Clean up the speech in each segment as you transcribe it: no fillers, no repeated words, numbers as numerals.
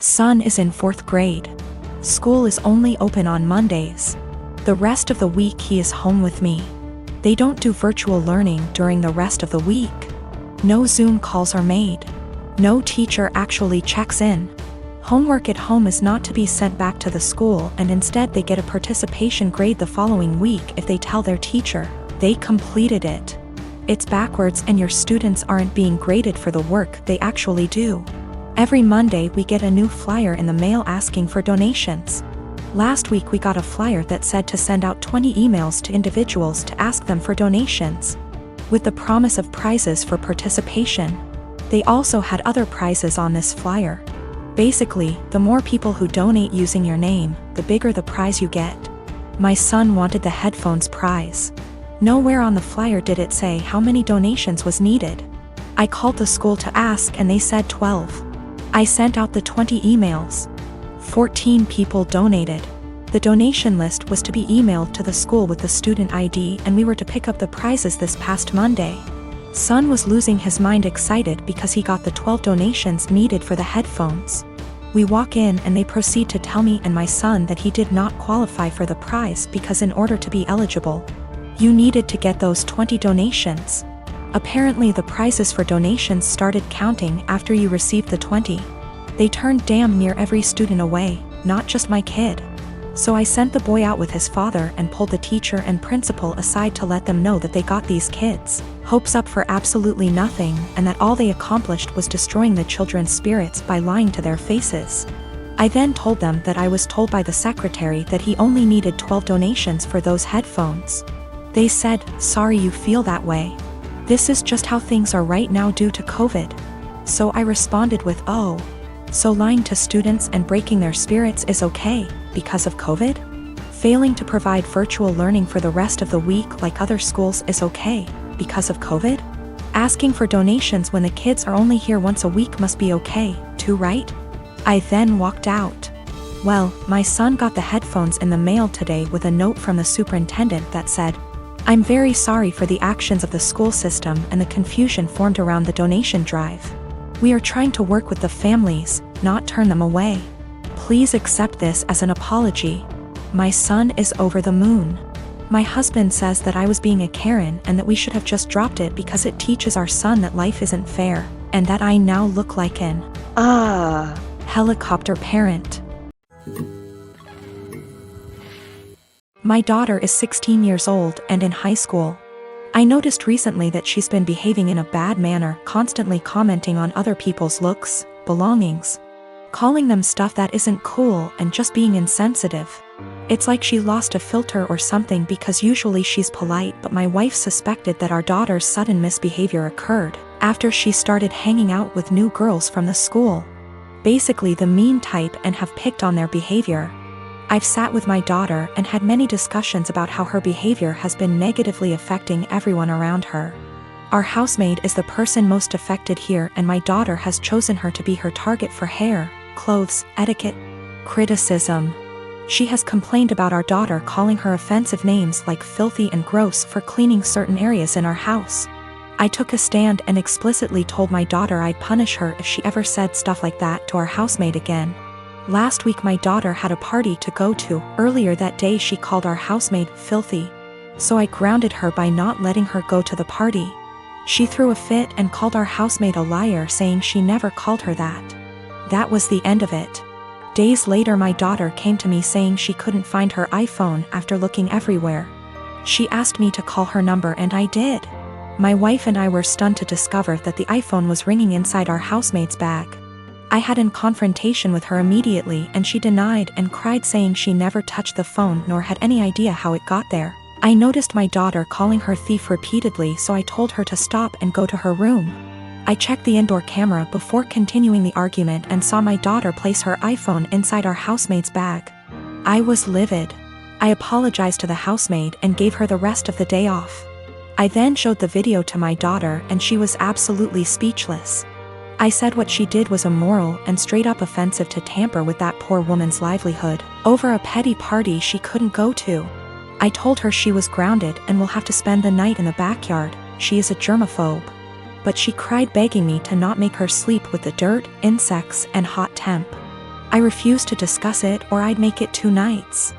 Son is in 4th grade. School is only open on Mondays. The rest of the week he is home with me. They don't do virtual learning during the rest of the week. No Zoom calls are made. No teacher actually checks in. Homework at home is not to be sent back to the school, and instead they get a participation grade the following week if they tell their teacher they completed it. It's backwards, and your students aren't being graded for the work they actually do. Every Monday we get a new flyer in the mail asking for donations. Last week we got a flyer that said to send out 20 emails to individuals to ask them for donations, with the promise of prizes for participation. They also had other prizes on this flyer. Basically, the more people who donate using your name, the bigger the prize you get. My son wanted the headphones prize. Nowhere on the flyer did it say how many donations was needed. I called the school to ask and they said 12. I sent out the 20 emails. 14 people donated. The donation list was to be emailed to the school with the student ID, and we were to pick up the prizes this past Monday. Son was losing his mind excited because he got the 12 donations needed for the headphones. We walk in and they proceed to tell me and my son that he did not qualify for the prize because in order to be eligible, you needed to get those 20 donations. Apparently the prizes for donations started counting after you received the 20. They turned damn near every student away, not just my kid. So I sent the boy out with his father and pulled the teacher and principal aside to let them know that they got these kids' hopes up for absolutely nothing, and that all they accomplished was destroying the children's spirits by lying to their faces. I then told them that I was told by the secretary that he only needed 12 donations for those headphones. They said, "Sorry you feel that way. This is just how things are right now due to COVID." So I responded with, "Oh, so lying to students and breaking their spirits is okay because of COVID? Failing to provide virtual learning for the rest of the week like other schools is okay because of COVID? Asking for donations when the kids are only here once a week must be okay, too, right?" I then walked out. Well, my son got the headphones in the mail today with a note from the superintendent that said, "I'm very sorry for the actions of the school system and the confusion formed around the donation drive. We are trying to work with the families, not turn them away. Please accept this as an apology. My son is over the moon. My husband says that I was being a Karen and that we should have just dropped it because it teaches our son that life isn't fair, and that I now look like an helicopter parent." My daughter is 16 years old and in high school. I noticed recently that she's been behaving in a bad manner, constantly commenting on other people's looks, belongings, calling them stuff that isn't cool, and just being insensitive. It's like she lost a filter or something, because usually she's polite, but my wife suspected that our daughter's sudden misbehavior occurred after she started hanging out with new girls from the school. Basically the mean type, and have picked on their behavior. I've sat with my daughter and had many discussions about how her behavior has been negatively affecting everyone around her. Our housemaid is the person most affected here, and my daughter has chosen her to be her target for hair, clothes, etiquette, criticism. She has complained about our daughter calling her offensive names like filthy and gross for cleaning certain areas in our house. I took a stand and explicitly told my daughter I'd punish her if she ever said stuff like that to our housemaid again. Last week my daughter had a party to go to. Earlier that day she called our housemaid filthy. So I grounded her by not letting her go to the party. She threw a fit and called our housemaid a liar, saying she never called her that. That was the end of it. Days later my daughter came to me saying she couldn't find her iPhone after looking everywhere. She asked me to call her number and I did. My wife and I were stunned to discover that the iPhone was ringing inside our housemaid's bag. I had in confrontation with her immediately, and she denied and cried, saying she never touched the phone nor had any idea how it got there. I noticed my daughter calling her thief repeatedly, so I told her to stop and go to her room. I checked the indoor camera before continuing the argument and saw my daughter place her iPhone inside our housemaid's bag. I was livid. I apologized to the housemaid and gave her the rest of the day off. I then showed the video to my daughter and she was absolutely speechless. I said what she did was immoral and straight up offensive to tamper with that poor woman's livelihood over a petty party she couldn't go to. I told her she was grounded and will have to spend the night in the backyard. She is a germaphobe. But she cried, begging me to not make her sleep with the dirt, insects, and hot temp. I refused to discuss it or I'd make it 2 nights.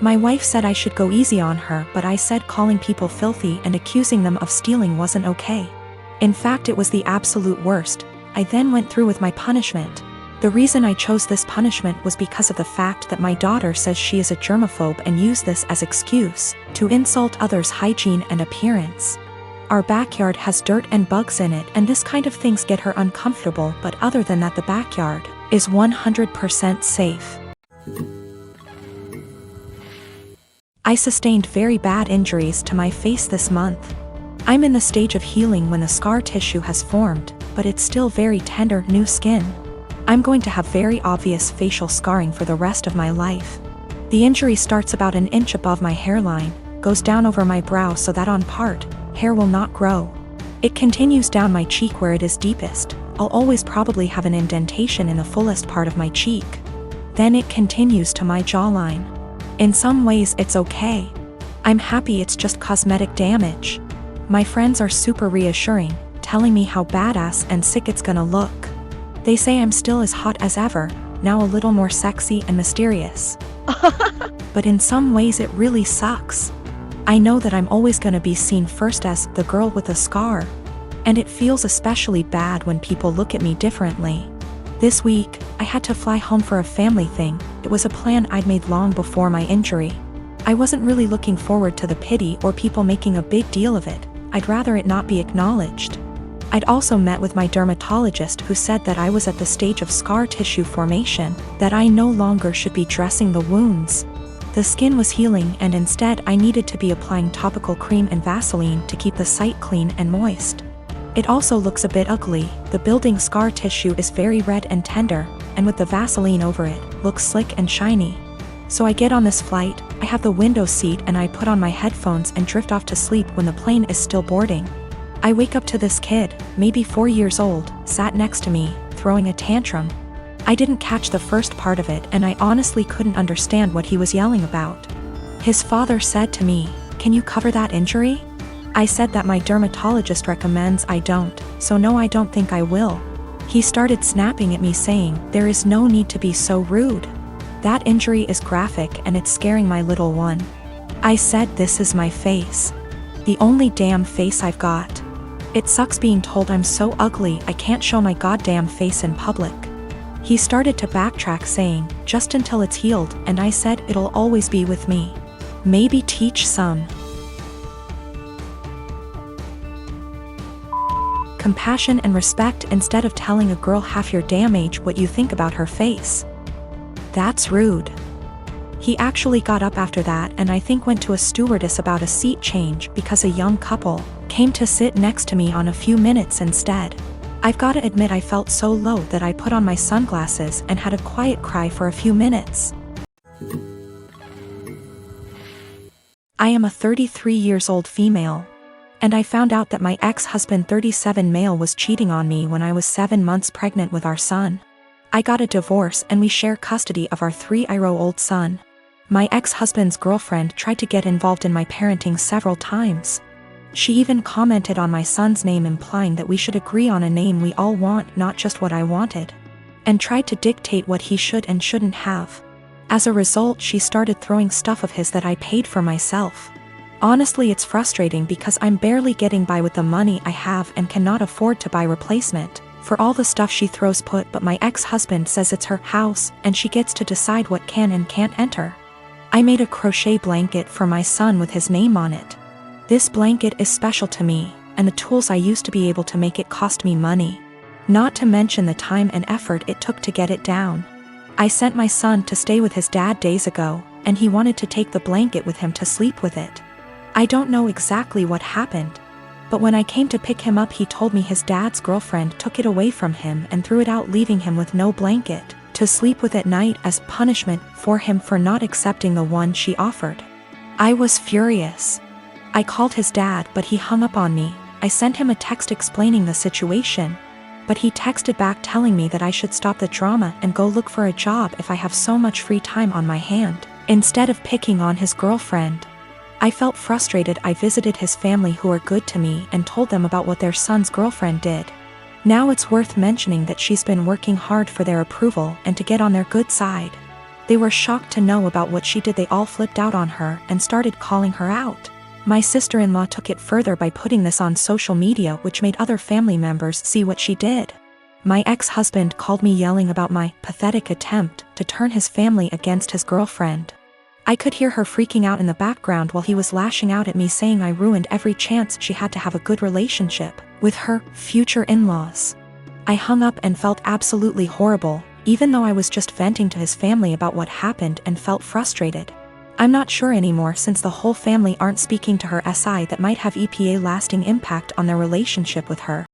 My wife said I should go easy on her, but I said calling people filthy and accusing them of stealing wasn't okay. In fact, it was the absolute worst. I then went through with my punishment. The reason I chose this punishment was because of the fact that my daughter says she is a germaphobe and used this as excuse to insult others' hygiene and appearance. Our backyard has dirt and bugs in it, and this kind of things get her uncomfortable, but other than that the backyard is 100% safe. I sustained very bad injuries to my face this month. I'm in the stage of healing when the scar tissue has formed, but it's still very tender, new skin. I'm going to have very obvious facial scarring for the rest of my life. The injury starts about 1 inch above my hairline, goes down over my brow so that on part, hair will not grow. It continues down my cheek where it is deepest. I'll always probably have an indentation in the fullest part of my cheek. Then it continues to my jawline. In some ways it's okay. I'm happy it's just cosmetic damage. My friends are super reassuring, telling me how badass and sick it's gonna look. They say I'm still as hot as ever, now a little more sexy and mysterious. But in some ways it really sucks. I know that I'm always gonna be seen first as the girl with a scar. And it feels especially bad when people look at me differently. This week, I had to fly home for a family thing. It was a plan I'd made long before my injury. I wasn't really looking forward to the pity or people making a big deal of it. I'd rather it not be acknowledged. I'd also met with my dermatologist who said that I was at the stage of scar tissue formation, that I no longer should be dressing the wounds. The skin was healing and instead I needed to be applying topical cream and Vaseline to keep the site clean and moist. It also looks a bit ugly. The building scar tissue is very red and tender, and with the Vaseline over it, looks slick and shiny. So I get on this flight, I have the window seat and I put on my headphones and drift off to sleep when the plane is still boarding. I wake up to this kid, maybe 4 years old, sat next to me, throwing a tantrum. I didn't catch the first part of it and I honestly couldn't understand what he was yelling about. His father said to me, "Can you cover that injury?" I said that my dermatologist recommends I don't, so no, I don't think I will. He started snapping at me saying, "There is no need to be so rude. That injury is graphic and it's scaring my little one." I said, "This is my face. The only damn face I've got. It sucks being told I'm so ugly I can't show my goddamn face in public." He started to backtrack saying, "Just until it's healed," and I said, "It'll always be with me. Maybe teach some compassion and respect instead of telling a girl half your damn age what you think about her face. That's rude." He actually got up after that and I think went to a stewardess about a seat change because a young couple came to sit next to me on a few minutes instead. I've gotta admit I felt so low that I put on my sunglasses and had a quiet cry for a few minutes. I am a 33 years old female. And I found out that my ex-husband 37 male was cheating on me when I was 7 months pregnant with our son. I got a divorce and we share custody of our 3-year-old son. My ex-husband's girlfriend tried to get involved in my parenting several times. She even commented on my son's name implying that we should agree on a name we all want, not just what I wanted. And tried to dictate what he should and shouldn't have. As a result, she started throwing stuff of his that I paid for myself. Honestly, it's frustrating because I'm barely getting by with the money I have and cannot afford to buy replacement for all the stuff she throws put, but my ex-husband says it's her house and she gets to decide what can and can't enter. I made a crochet blanket for my son with his name on it. This blanket is special to me, and the tools I used to be able to make it cost me money. Not to mention the time and effort it took to get it down. I sent my son to stay with his dad days ago, and he wanted to take the blanket with him to sleep with it. I don't know exactly what happened, but when I came to pick him up he told me his dad's girlfriend took it away from him and threw it out, leaving him with no blanket to sleep with at night as punishment for him for not accepting the one she offered. I was furious. I called his dad, but he hung up on me. I sent him a text explaining the situation, but he texted back telling me that I should stop the drama and go look for a job if I have so much free time on my hand, instead of picking on his girlfriend. I felt frustrated. I visited his family who are good to me and told them about what their son's girlfriend did. Now it's worth mentioning that she's been working hard for their approval and to get on their good side. They were shocked to know about what she did. They all flipped out on her and started calling her out. My sister-in-law took it further by putting this on social media, which made other family members see what she did. My ex-husband called me yelling about my pathetic attempt to turn his family against his girlfriend. I could hear her freaking out in the background while he was lashing out at me, saying I ruined every chance she had to have a good relationship with her future in-laws. I hung up and felt absolutely horrible, even though I was just venting to his family about what happened and felt frustrated. I'm not sure anymore, since the whole family aren't speaking to her, that might have a lasting impact on their relationship with her.